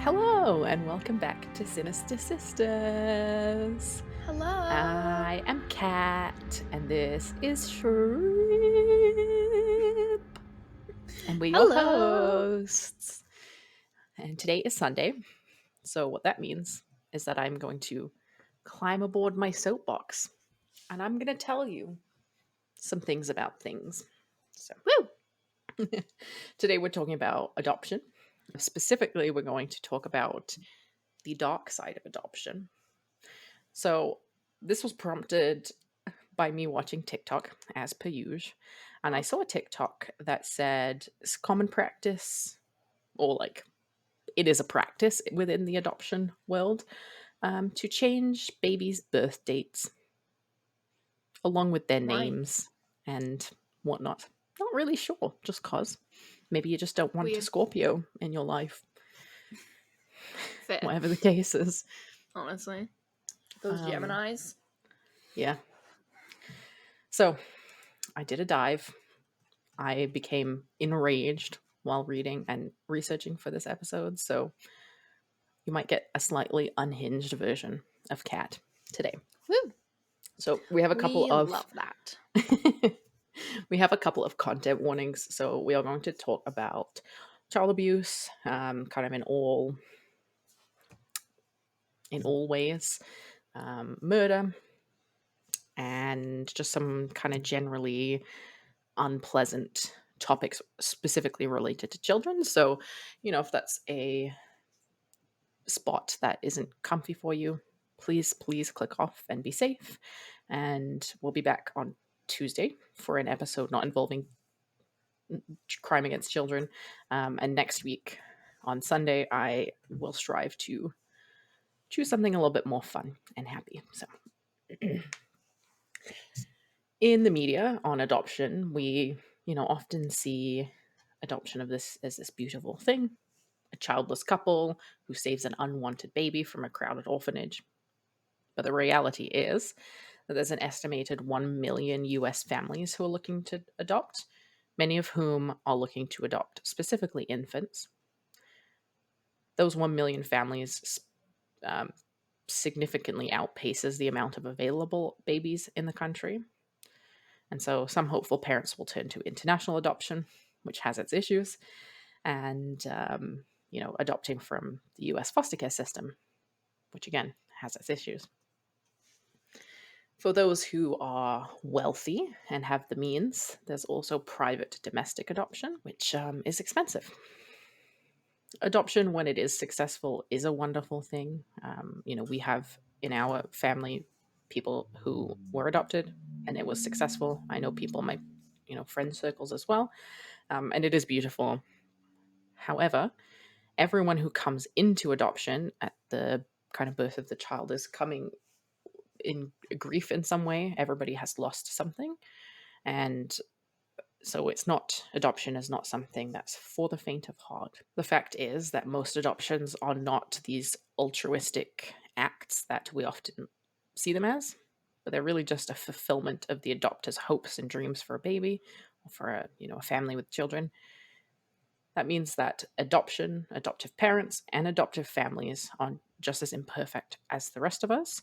Hello, and welcome back to Sinister Sisters. Hello. I am Kat, and this is Shrimp, and we're your Hello. hosts. And today is Sunday, so what that means is that I'm going to climb aboard my soapbox, and I'm going to tell you some things about things. So, Woo. today we're talking about adoption. Specifically, we're going to talk about the dark side of adoption. So, this was prompted by me watching TikTok, as per usual. And I saw a TikTok that said it's common practice, or like it is a practice within the adoption world, to change babies' birth dates along with their Why? names and whatnot. Not really sure, just cause. Maybe you just don't want a Weird. Scorpio in your life, Fair. whatever the case is. Honestly. Those Um, Geminis. yeah. So I did a dive. I became enraged while reading and researching for this episode, so you might get a slightly unhinged version of Cat today. Woo. So we have a couple We of love that. we have a couple of content warnings. So we are going to talk about child abuse, kind of in all ways, murder, and just some kind of generally unpleasant topics specifically related to children. So, if that's a spot that isn't comfy for you, please click off and be safe. And we'll be back on Tuesday for an episode not involving crime against children. And next week on Sunday, I will strive to choose something a little bit more fun and happy. So, in the media on adoption, we often see adoption of this as this beautiful thing, a childless couple who saves an unwanted baby from a crowded orphanage. But the reality is that there's an estimated 1 million US families who are looking to adopt, many of whom are looking to adopt specifically infants. Those 1 million families um, significantly outpaces the amount of available babies in the country. And so some hopeful parents will turn to international adoption, which has its issues, and, adopting from the US foster care system, which again has its issues. For those who are wealthy and have the means, there's also private domestic adoption, which is expensive. Adoption, when it is successful, is a wonderful thing. We have in our family people who were adopted and it was successful. I know people in my, friend circles as well, and it is beautiful. However, everyone who comes into adoption at the kind of birth of the child is coming in grief in some way. Everybody has lost something, and so adoption is not something that's for the faint of heart. The fact is that most adoptions are not these altruistic acts that we often see them as, but they're really just a fulfillment of the adopter's hopes and dreams for a baby or for a family with children. That means that adoption, adoptive parents, and adoptive families are just as imperfect as the rest of us,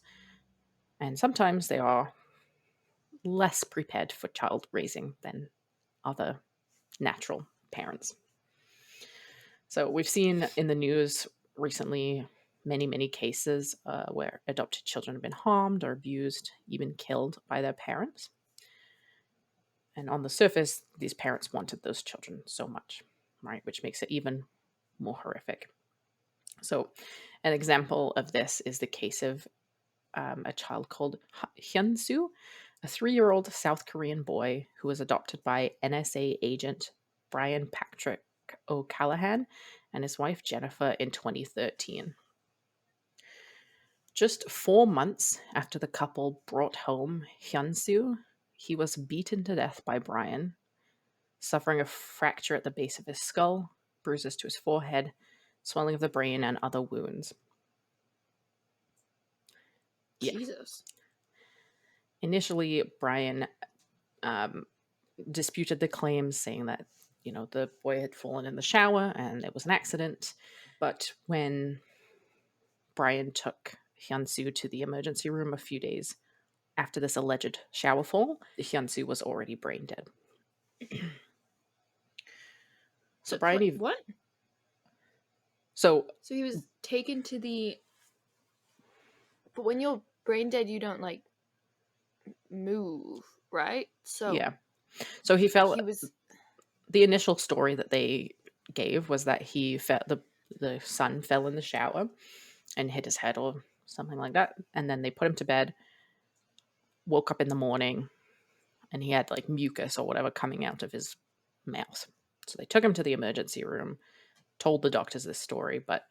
and sometimes they are less prepared for child raising than other natural parents. So we've seen in the news recently many cases where adopted children have been harmed or abused, even killed by their parents. And on the surface, these parents wanted those children so much, right? Which makes it even more horrific. So, an example of this is the case of a child called Hyun-soo, a 3-year-old South Korean boy who was adopted by NSA agent Brian Patrick O'Callaghan and his wife Jennifer in 2013. Just 4 months after the couple brought home Hyun-soo, he was beaten to death by Brian, suffering a fracture at the base of his skull, bruises to his forehead, swelling of the brain, and other wounds. Yeah. Jesus. Initially, Brian disputed the claims, saying that the boy had fallen in the shower and it was an accident. But when Brian took Hyunsu to the emergency room a few days after this alleged shower fall, Hyunsu was already brain dead. So So Brian, wait, what? so So he was taken to the. But when you're brain dead, you don't like move, right? So yeah, so he fell. he was. The initial story that they gave was that the son fell in the shower and hit his head or something like that, and then they put him to bed. Woke up in the morning, and he had like mucus or whatever coming out of his mouth. So they took him to the emergency room, told the doctors this story, but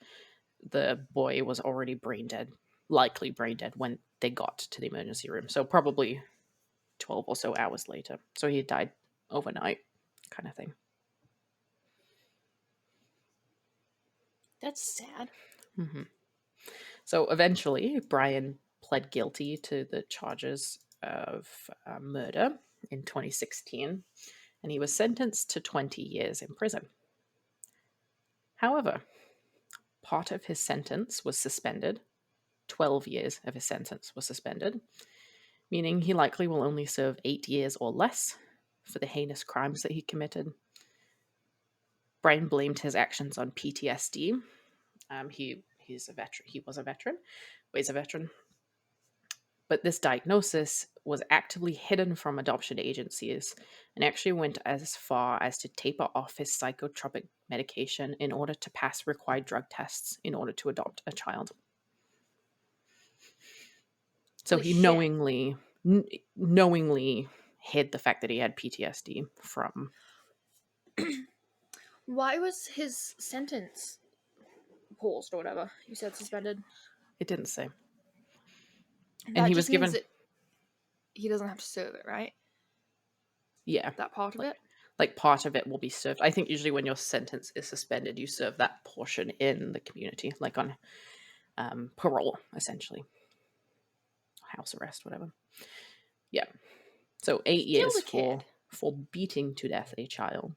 the boy was already brain dead, likely brain dead when they got to the emergency room. So probably 12 or so hours later. So he died overnight, kind of thing. That's sad. hmm So eventually, Brian pled guilty to the charges of murder in 2016, and he was sentenced to 20 years in prison. However, part of his sentence was suspended. 12 years of his sentence was suspended, meaning he likely will only serve 8 years or less for the heinous crimes that he committed. Brian blamed his actions on PTSD. He's a veteran. He was a veteran. But he's a veteran. But this diagnosis was actively hidden from adoption agencies and actually went as far as to taper off his psychotropic medication in order to pass required drug tests in order to adopt a child. So Holy he shit. knowingly hid the fact that he had PTSD from. Why was his sentence paused or whatever? You said suspended. It didn't say. And That he was just means given, that he doesn't have to serve it, right? yeah, That part of like it. like part of it will be served. I think usually when your sentence is suspended, you serve that portion in the community, like on parole, essentially, house arrest, whatever. Yeah. So 8 years Killed a for kid. beating to death a child.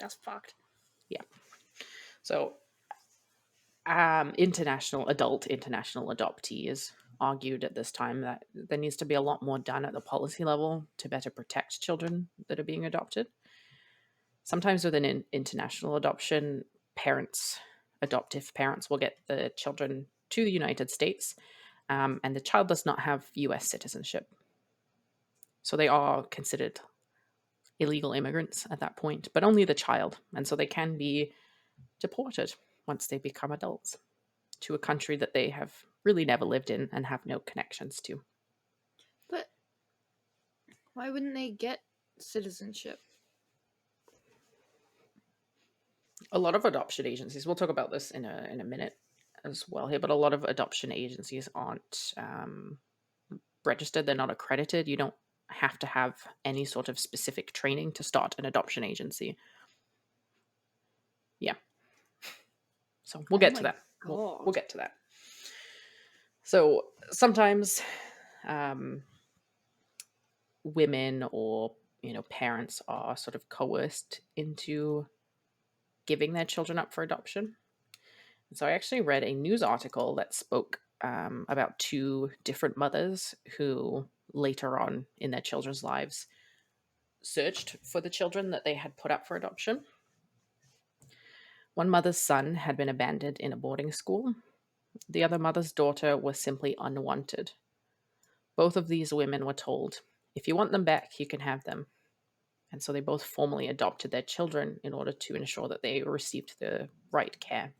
That's fucked. Yeah. So international adoptees argued at this time that there needs to be a lot more done at the policy level to better protect children that are being adopted. Sometimes within international adoption, adoptive parents will get the children to the United States, and the child does not have US citizenship. So they are considered illegal immigrants at that point, but only the child. And so they can be deported once they become adults to a country that they have really never lived in and have no connections to. But why wouldn't they get citizenship? A lot of adoption agencies, we'll talk about this in a minute as well here, but a lot of adoption agencies aren't registered, they're not accredited. You don't have to have any sort of specific training to start an adoption agency. Yeah. So we'll Oh get to my that. We'll god. get to that. So sometimes um, women or parents are sort of coerced into giving their children up for adoption. So I actually read a news article that spoke about two different mothers who later on in their children's lives searched for the children that they had put up for adoption. One mother's son had been abandoned in a boarding school. The other mother's daughter was simply unwanted. Both of these women were told, if you want them back, you can have them. And so they both formally adopted their children in order to ensure that they received the right care.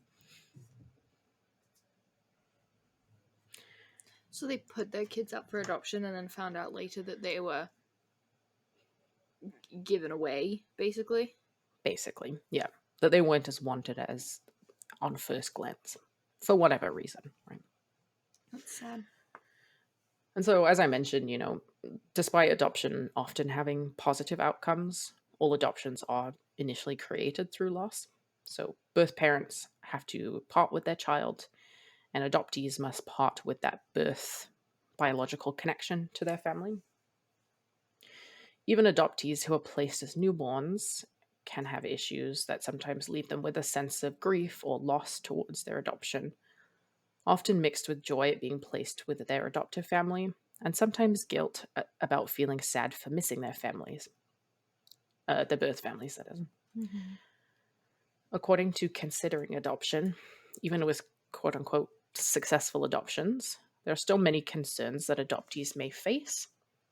So they put their kids up for adoption and then found out later that they were given away, basically. Basically, yeah. That they weren't as wanted as on first glance, for whatever reason, right? That's sad. And so, as I mentioned, despite adoption often having positive outcomes, all adoptions are initially created through loss. So, birth parents have to part with their child, and adoptees must part with that birth biological connection to their family. Even adoptees who are placed as newborns can have issues that sometimes leave them with a sense of grief or loss towards their adoption, often mixed with joy at being placed with their adoptive family, and sometimes guilt about feeling sad for missing their families, their birth families, that is. Mm-hmm. According to Considering Adoption, even with quote unquote successful adoptions, there are still many concerns that adoptees may face.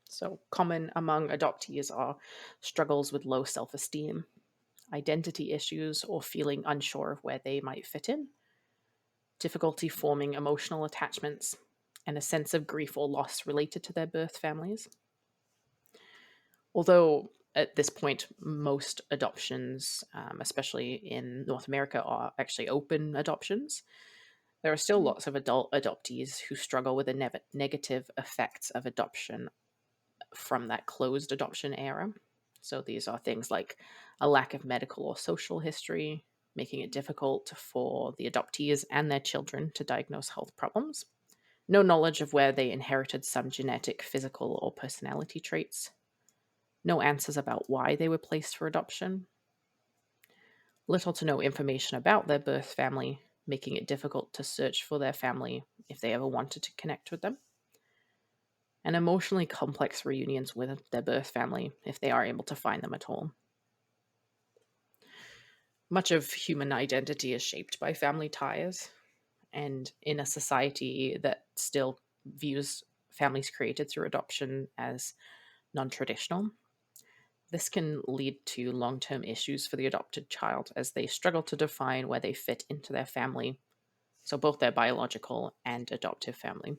So, common among adoptees are struggles with low self esteem, identity issues, or feeling unsure of where they might fit in, difficulty forming emotional attachments, and a sense of grief or loss related to their birth families. Although at this point, most adoptions, especially in North America, are actually open adoptions, there are still lots of adult adoptees who struggle with the negative effects of adoption from that closed adoption era. So these are things like a lack of medical or social history, making it difficult for the adoptees and their children to diagnose health problems, no knowledge of where they inherited some genetic, physical, or personality traits, no answers about why they were placed for adoption, little to no information about their birth family, making it difficult to search for their family if they ever wanted to connect with them, and emotionally complex reunions with their birth family if they are able to find them at all. Much of human identity is shaped by family ties, and in a society that still views families created through adoption as non traditional, this can lead to long term issues for the adopted child as they struggle to define where they fit into their family, so both their biological and adoptive family.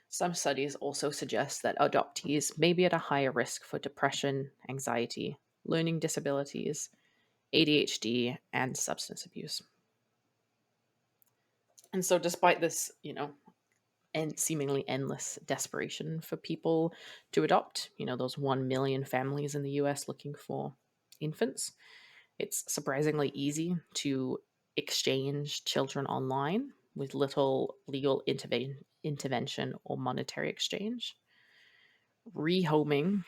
Some studies also suggest that adoptees may be at a higher risk for depression, anxiety, learning disabilities, ADHD, and substance abuse. And so, despite this, and seemingly endless desperation for people to adopt, those 1 million families in the US looking for infants, it's surprisingly easy to exchange children online with little legal intervention or monetary exchange. Rehoming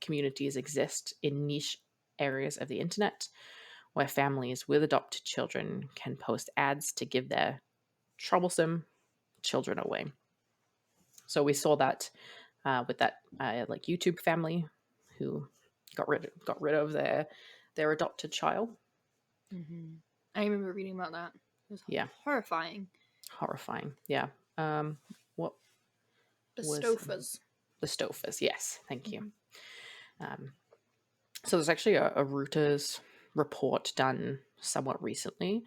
communities exist in niche areas of the internet where families with adopted children can post ads to give their troublesome children away. So we saw that with that like YouTube family who got rid of their adopted child. Mm-hmm. I remember reading about that. It was Yeah, horrifying. horrifying. Yeah. What The was Stofas. the Stofas? Yes, thank you. Mm-hmm. Um, so there's actually a Reuters report done somewhat recently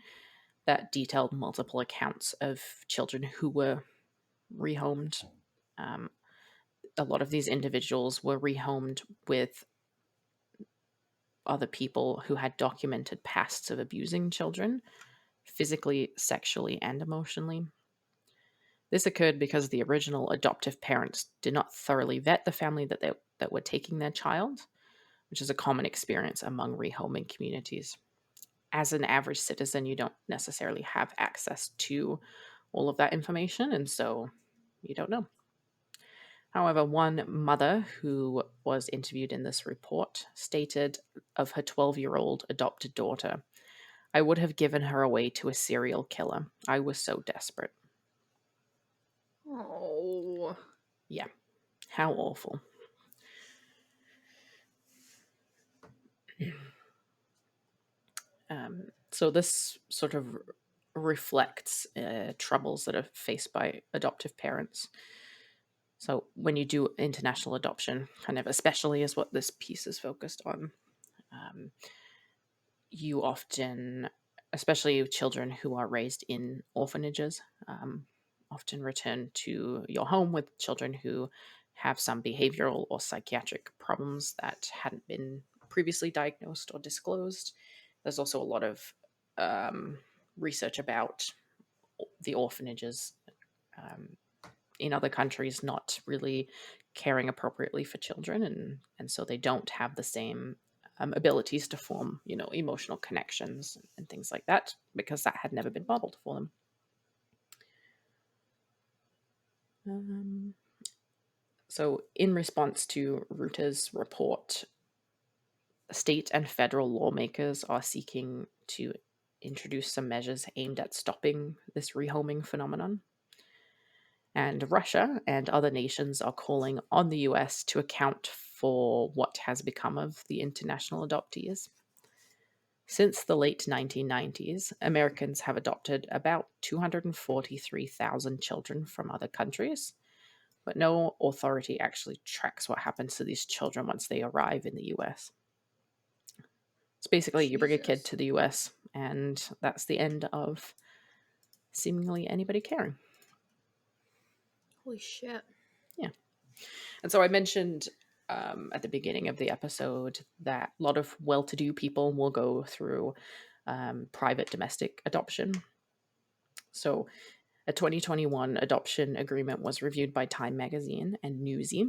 that detailed multiple accounts of children who were rehomed. Um, a lot of these individuals were rehomed with other people who had documented pasts of abusing children, physically, sexually, and emotionally. This occurred because the original adoptive parents did not thoroughly vet the family that were taking their child, which is a common experience among rehoming communities. As an average citizen, you don't necessarily have access to all of that information, and so you don't know. However, one mother who was interviewed in this report stated of her 12-year-old adopted daughter, "I would have given her away to a serial killer. I was so desperate." Oh. Yeah, how awful. So this sort of reflects troubles that are faced by adoptive parents. So when you do international adoption, kind of especially is what this piece is focused on, um, you often, especially children who are raised in orphanages, often return to your home with children who have some behavioral or psychiatric problems that hadn't been previously diagnosed or disclosed. There's also a lot of um, research about the orphanages um, in other countries not really caring appropriately for children, and so they don't have the same abilities to form, emotional connections and things like that because that had never been modeled for them. So, in response to Reuters' report, state and federal lawmakers are seeking to introduce some measures aimed at stopping this rehoming phenomenon. And Russia and other nations are calling on the US to account for what has become of the international adoptees. Since the late 1990s, Americans have adopted about 243,000 children from other countries, but no authority actually tracks what happens to these children once they arrive in the US. It's basically you bring a kid Jesus. to the US, and that's the end of seemingly anybody caring. Holy shit. Yeah. And so I mentioned at the beginning of the episode that a lot of well to do people will go through private domestic adoption. So a 2021 adoption agreement was reviewed by Time Magazine and Newsy,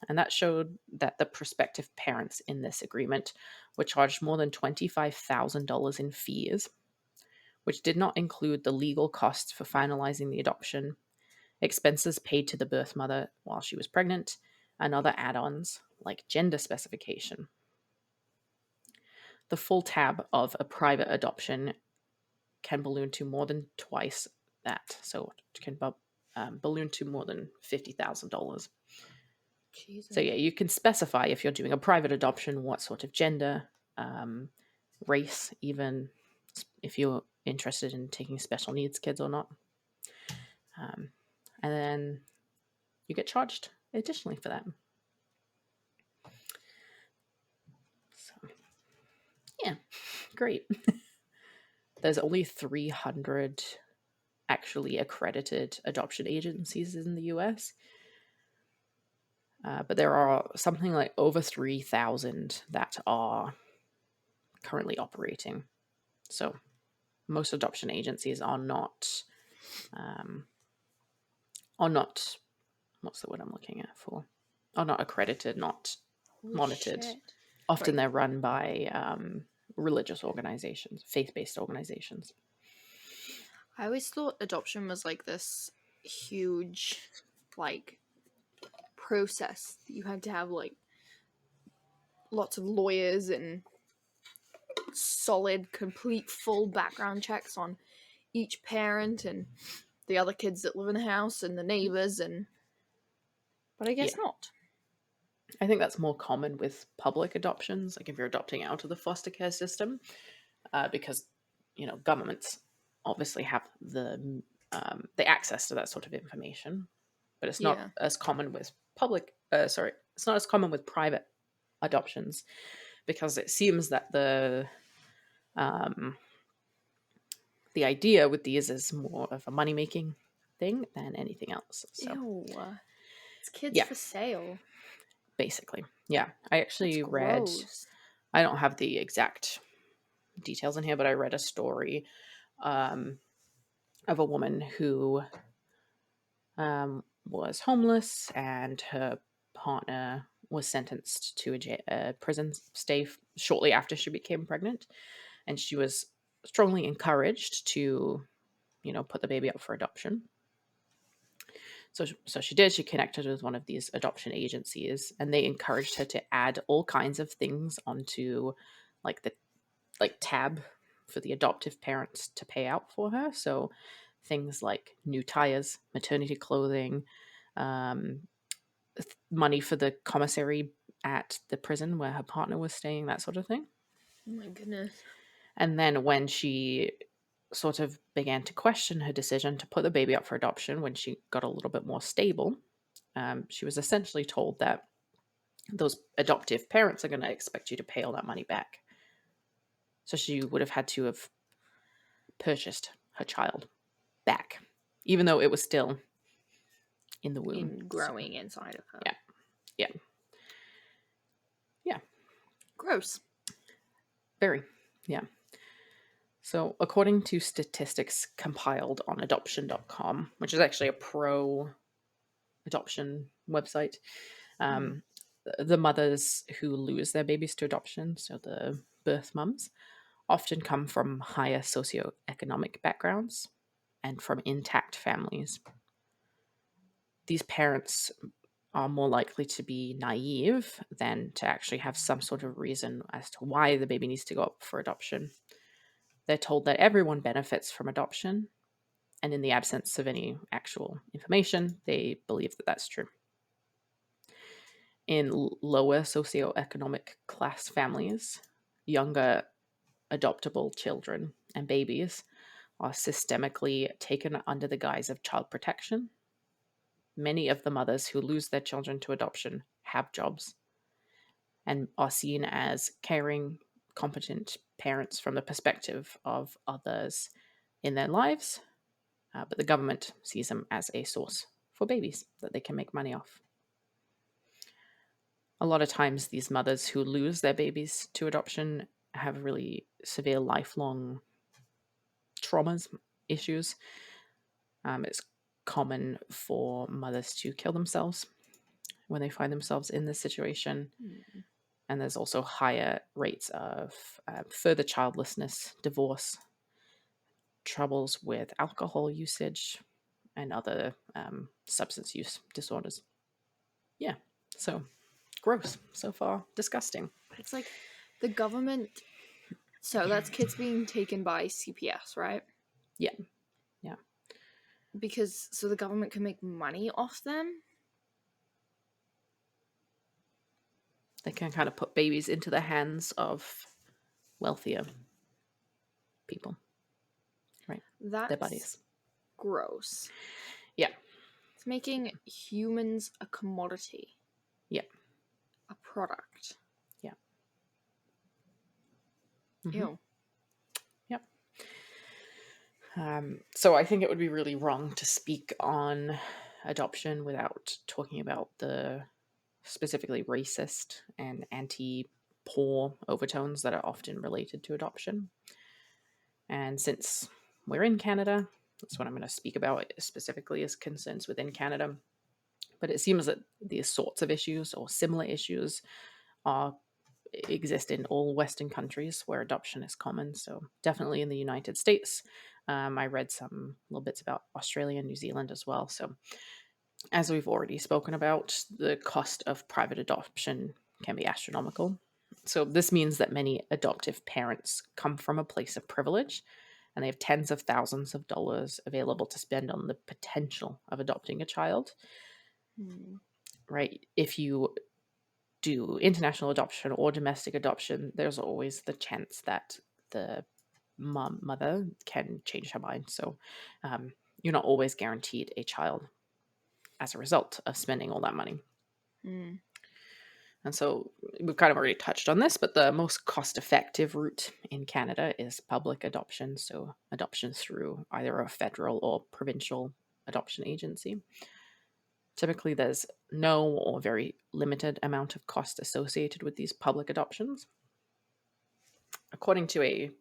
and that showed that the prospective parents in this agreement were charged more than $25,000 in fees, which did not include the legal costs for finalizing the adoption, expenses paid to the birth mother while she was pregnant, and other add ons like gender specification. The full tab of a private adoption can balloon to more than twice that, so it can balloon to more than $50,000. So, Jesus. yeah, you can specify if you're doing a private adoption what sort of gender, race, even if you're interested in taking special needs kids or not. And then you get charged additionally for that. So, yeah, great. There's only 300 actually accredited adoption agencies in the US, but there are something like over 3,000 that are currently operating. So most adoption agencies are not, what's the word I'm looking at for? Are not accredited, not Holy monitored. shit. Often Right. they're run by religious organizations, faith-based organizations. I always thought adoption was like this huge, like, process that you had to have, like, lots of lawyers and solid, complete, full background checks on each parent and the other kids that live in the house and the neighbors and. But I Yeah. guess not. I think that's more common with public adoptions, like if you're adopting out of the foster care system, because governments obviously have the access to that sort of information, but it's not Yeah. as common with it's not as common with private adoptions because it seems that um, the idea with these is more of a money making thing than anything else. So Ew. It's kids yeah, for sale. basically, yeah. I That's actually read. gross. I don't have the exact details in here, but I read a story um, of a woman who was homeless and her partner was sentenced to a prison stay shortly after she became pregnant. And she was strongly encouraged to, put the baby up for adoption. So she did. She connected with one of these adoption agencies, and they encouraged her to add all kinds of things onto, like the tab for the adoptive parents to pay out for her. So things like new tires, maternity clothing, um, money for the commissary at the prison where her partner was staying, that sort of thing. Oh my goodness. And then when she sort of began to question her decision to put the baby up for adoption, when she got a little bit more stable, she was essentially told that those adoptive parents are going to expect you to pay all that money back. So she would have had to have purchased her child back, even though it was still in the womb. In So, growing inside of her. yeah, yeah, yeah, Gross. very, yeah. So, according to statistics compiled on adoption.com, which is actually a pro adoption website, um, the mothers who lose their babies to adoption, so the birth mums, often come from higher socioeconomic backgrounds and from intact families. These parents are more likely to be naive than to actually have some sort of reason as to why the baby needs to go up for adoption. They're told that everyone benefits from adoption, and in the absence of any actual information, they believe that that's true. In lower socioeconomic class families, younger adoptable children and babies are systemically taken under the guise of child protection. Many of the mothers who lose their children to adoption have jobs and are seen as caring, competent parents from the perspective of others in their lives, but the government sees them as a source for babies that they can make money off. A lot of times, these mothers who lose their babies to adoption have really severe lifelong traumas, issues. It's common for mothers to kill themselves when they find themselves in this situation. Mm. And there's also higher rates of further childlessness, divorce, troubles with alcohol usage, and other substance use disorders. Yeah, so gross so far, disgusting. It's like the government. So that's kids being taken by CPS, right? Yeah, yeah. Because so the government can make money off them. They can kind of put babies into the hands of wealthier people, right? Their That's buddies. gross. Yeah, It's making humans a commodity, yeah, a product. yeah. Mm-hmm. Ew. Yep. So I think it would be really wrong to speak on adoption without talking about the specifically racist and anti-poor overtones that are often related to adoption. And since we're in Canada, that's what I'm going to speak about specifically as concerns within Canada. But it seems that these sorts of issues or similar issues are exist in all Western countries where adoption is common. So definitely in the United States. I read some little bits about Australia and New Zealand as well. So as we've already spoken about, the cost of private adoption can be astronomical. So this means that many adoptive parents come from a place of privilege and they have tens of thousands of dollars available to spend on the potential of adopting a child, Hmm. right? If you do international adoption or domestic adoption, there's always the chance that the mother can change her mind. So you're not always guaranteed a child as a result of spending all that money. Hmm. And so we've kind of already touched on this, but the most cost effective route in Canada is public adoption. So adoption through either a federal or provincial adoption agency. Typically, there's no or very limited amount of cost associated with these public adoptions. According to a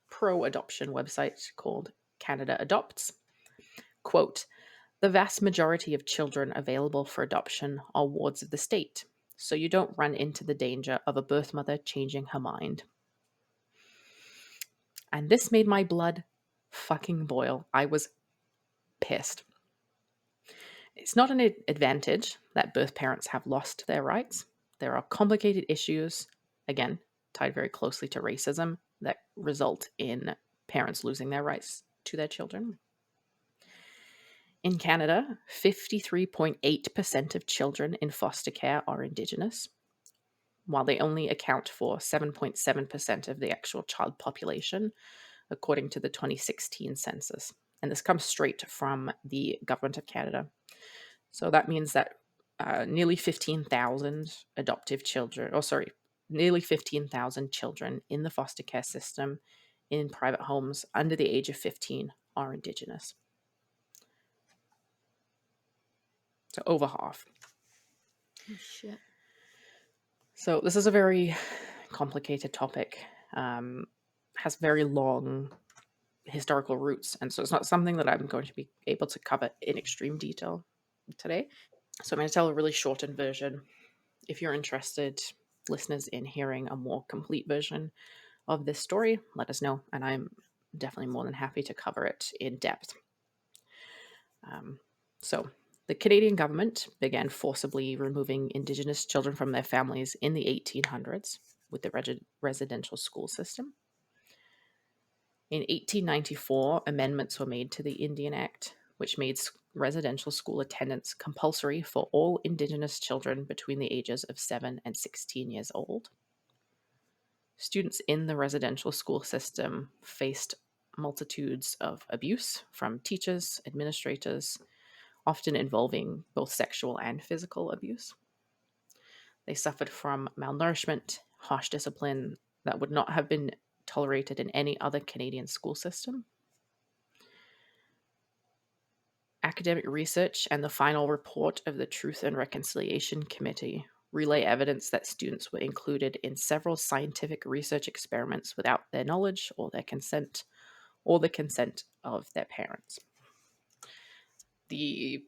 pro adoption website called Canada Adopts, quote, the vast majority of children available for adoption are wards of the state, so you don't run into the danger of a birth mother changing her mind. And this made my blood fucking boil. I was pissed. It's not an advantage that birth parents have lost their rights. There are complicated issues, again, tied very closely to racism, that result in parents losing their rights to their children. In Canada, 53.8% of children in foster care are Indigenous, while they only account for 7.7% of the actual child population, according to the 2016 census. And this comes straight from the Government of Canada. So that means that nearly 15,000 adoptive children, nearly 15,000 children in the foster care system in private homes under the age of 15 are Indigenous. So over half. Oh, shit. So this is a very complicated topic, has very long historical roots, and so it's not something that I'm going to be able to cover in extreme detail today. So I'm going to tell a really shortened version. If you're interested, listeners, in hearing a more complete version of this story, let us know, and I'm definitely more than happy to cover it in depth. So The Canadian government began forcibly removing Indigenous children from their families in the 1800s with the residential school system. In 1894, amendments were made to the Indian Act, which made residential school attendance compulsory for all Indigenous children between the ages of 7 and 16 years old. Students in the residential school system faced multitudes of abuse from teachers, administrators, often involving both sexual and physical abuse. They suffered from malnourishment, harsh discipline that would not have been tolerated in any other Canadian school system. Academic research and the final report of the Truth and Reconciliation Committee relay evidence that students were included in several scientific research experiments without their knowledge or their consent, or the consent of their parents. The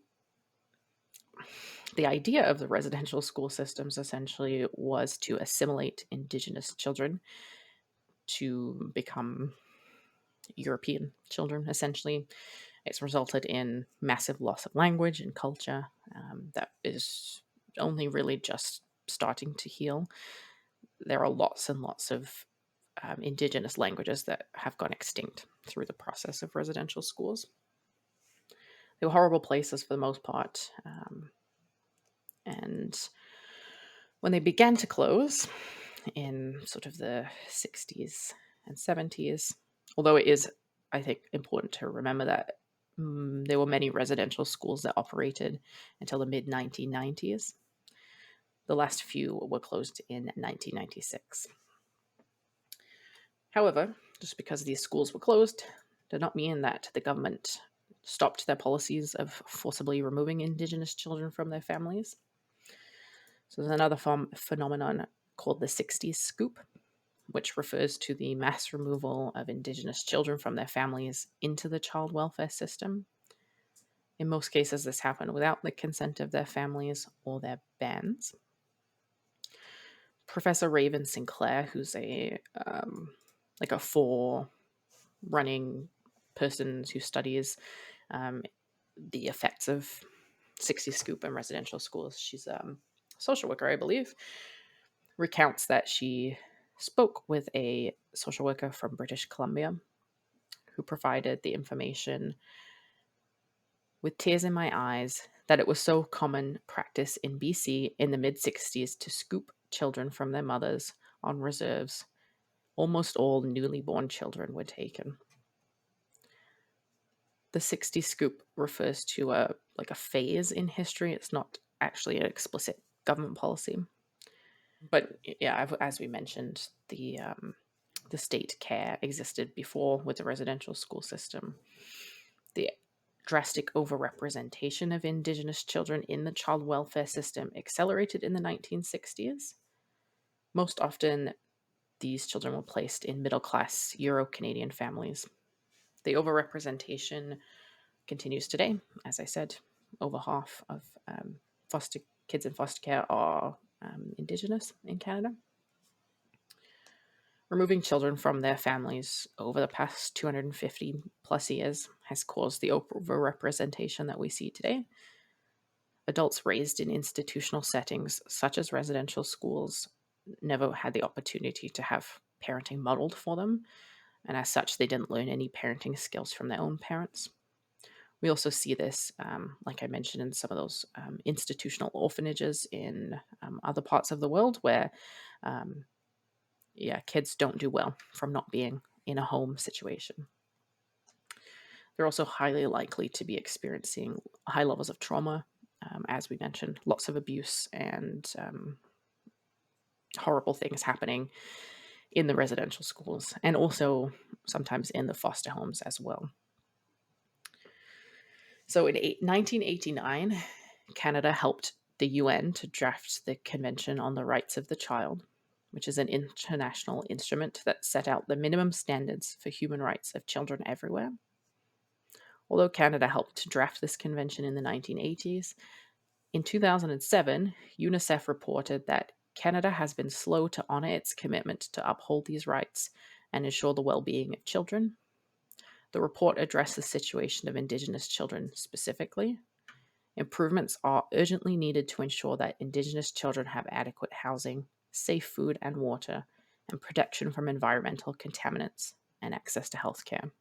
idea of the residential school systems essentially was to assimilate Indigenous children to become European children, essentially. It's resulted in massive loss of language and culture that is only really just starting to heal. There are lots and lots of Indigenous languages that have gone extinct through the process of residential schools. They were horrible places for the most part. And when they began to close in sort of the 60s and 70s, although it is, I think, important to remember that there were many residential schools that operated until the mid 1990s. The last few were closed in 1996. However, just because these schools were closed did not mean that the government stopped their policies of forcibly removing Indigenous children from their families. So there's another phenomenon called the 60s scoop, which refers to the mass removal of Indigenous children from their families into the child welfare system. In most cases, this happened without the consent of their families or their bands. Professor Raven Sinclair, who's a running person who studies the effects of 60 scoop and residential schools. She's a social worker, I believe, recounts that she spoke with a social worker from British Columbia who provided the information with tears in my eyes that it was so common practice in BC in the mid-60s to scoop children from their mothers on reserves. Almost all newly born children were taken. The 60 scoop refers to a phase in history. It's not actually an explicit government policy. But yeah, as we mentioned, the state care existed before with the residential school system. The drastic overrepresentation of Indigenous children in the child welfare system accelerated in the 1960s. Most often, these children were placed in middle-class Euro-Canadian families. The overrepresentation continues today. As I said, over half of foster kids in foster care are Indigenous in Canada. Removing children from their families over the past 250 plus years has caused the overrepresentation that we see today. Adults raised in institutional settings, such as residential schools, never had the opportunity to have parenting modeled for them, and as such, they didn't learn any parenting skills from their own parents. We also see this, like I mentioned, in some of those institutional orphanages in other parts of the world where kids don't do well from not being in a home situation. They're also highly likely to be experiencing high levels of trauma, as we mentioned, lots of abuse and horrible things happening in the residential schools and also sometimes in the foster homes as well. So in 1989, Canada helped the UN to draft the Convention on the Rights of the Child, which is an international instrument that set out the minimum standards for human rights of children everywhere. Although Canada helped to draft this convention in the 1980s, in 2007, UNICEF reported that Canada has been slow to honor its commitment to uphold these rights and ensure the well-being of children. The report addressed the situation of Indigenous children specifically. Improvements are urgently needed to ensure that Indigenous children have adequate housing, safe food and water, and protection from environmental contaminants and access to healthcare.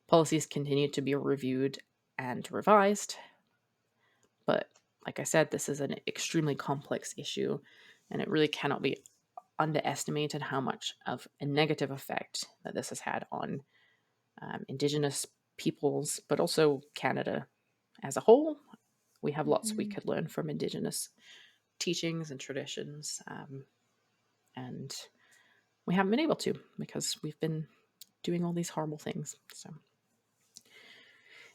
Policies continue to be reviewed and revised, but like I said, this is an extremely complex issue, and it really cannot be underestimated how much of a negative effect that this has had on Indigenous peoples, but also Canada as a whole. We have lots we could learn from Indigenous teachings and traditions, and we haven't been able to because we've been doing all these horrible things. So,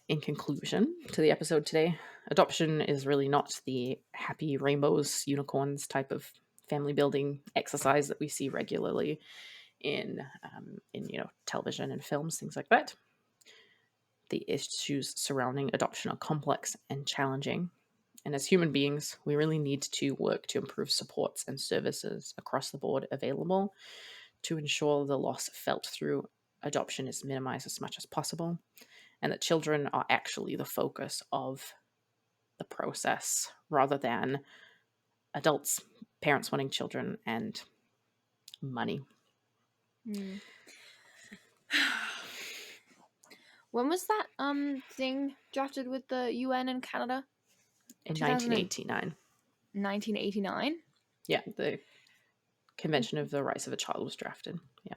in conclusion to the episode today, adoption is really not the happy rainbows, unicorns type of family building exercise that we see regularly in television and films, things like that. The issues surrounding adoption are complex and challenging, and as human beings, we really need to work to improve supports and services across the board available to ensure the loss felt through adoption is minimized as much as possible, and that children are actually the focus of the process rather than adults, parents wanting children, and money. When was that thing drafted with the UN and Canada? In 1989. 1989? Yeah, the Convention of the Rights of a Child was drafted. Yeah.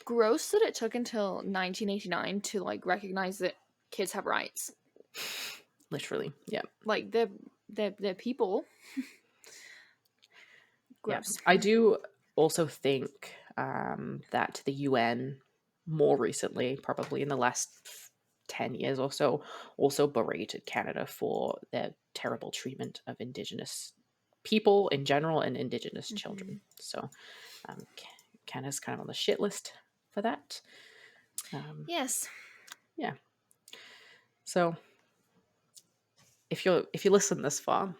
Gross that it took until 1989 to like recognize that kids have rights. Literally, yeah. Like they're people. Gross. Yeah. I do also think that the UN more recently, probably in the last 10 years or so, also berated Canada for their terrible treatment of Indigenous people in general and Indigenous children. So Canada's kind of on the shit list for that. Yes. Yeah. So if you listen this far,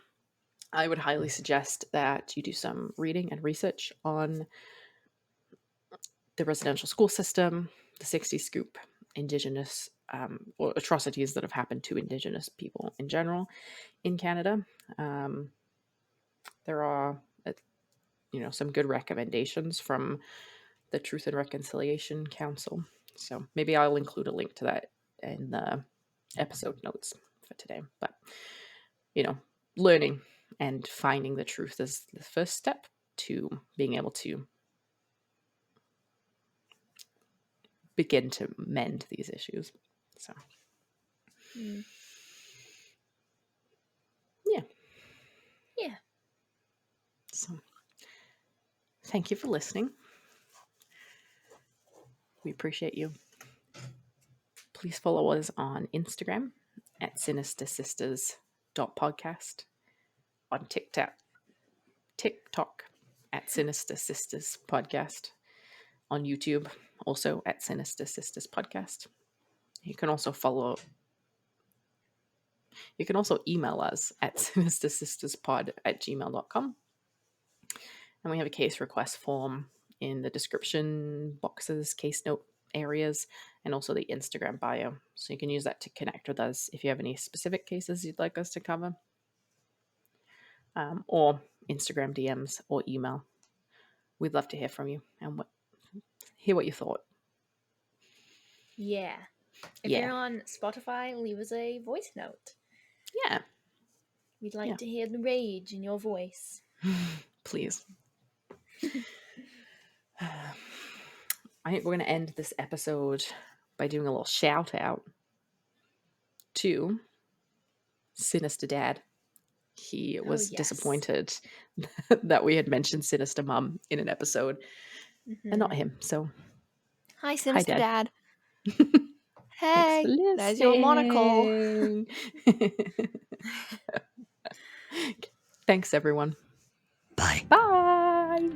I would highly suggest that you do some reading and research on the residential school system, the 60 Scoop, Indigenous or atrocities that have happened to Indigenous people in general in Canada. There are, some good recommendations from the Truth and Reconciliation Council. So maybe I'll include a link to that in the episode notes for today. But, learning and finding the truth is the first step to being able to begin to mend these issues. So, yeah. So, thank you for listening. We appreciate you. Please follow us on Instagram at sinistersisters.podcast, on TikTok at Sinister Sisters Podcast, on YouTube also at Sinister Sisters Podcast. You can also email us at sinistersisterspod@gmail.com. And we have a case request form in the description boxes, case note areas, and also the Instagram bio. So you can use that to connect with us if you have any specific cases you'd like us to cover, or Instagram DMs or email. We'd love to hear from you and hear what you thought. Yeah. If you're on Spotify, leave us a voice note. Yeah. We'd like to hear the rage in your voice. Please. I think we're going to end this episode by doing a little shout out to Sinister Dad. He was disappointed that we had mentioned Sinister Mum in an episode and not him. So, hi, Sinister Dad. Hey, there's your monocle. Thanks, everyone. Bye. Bye.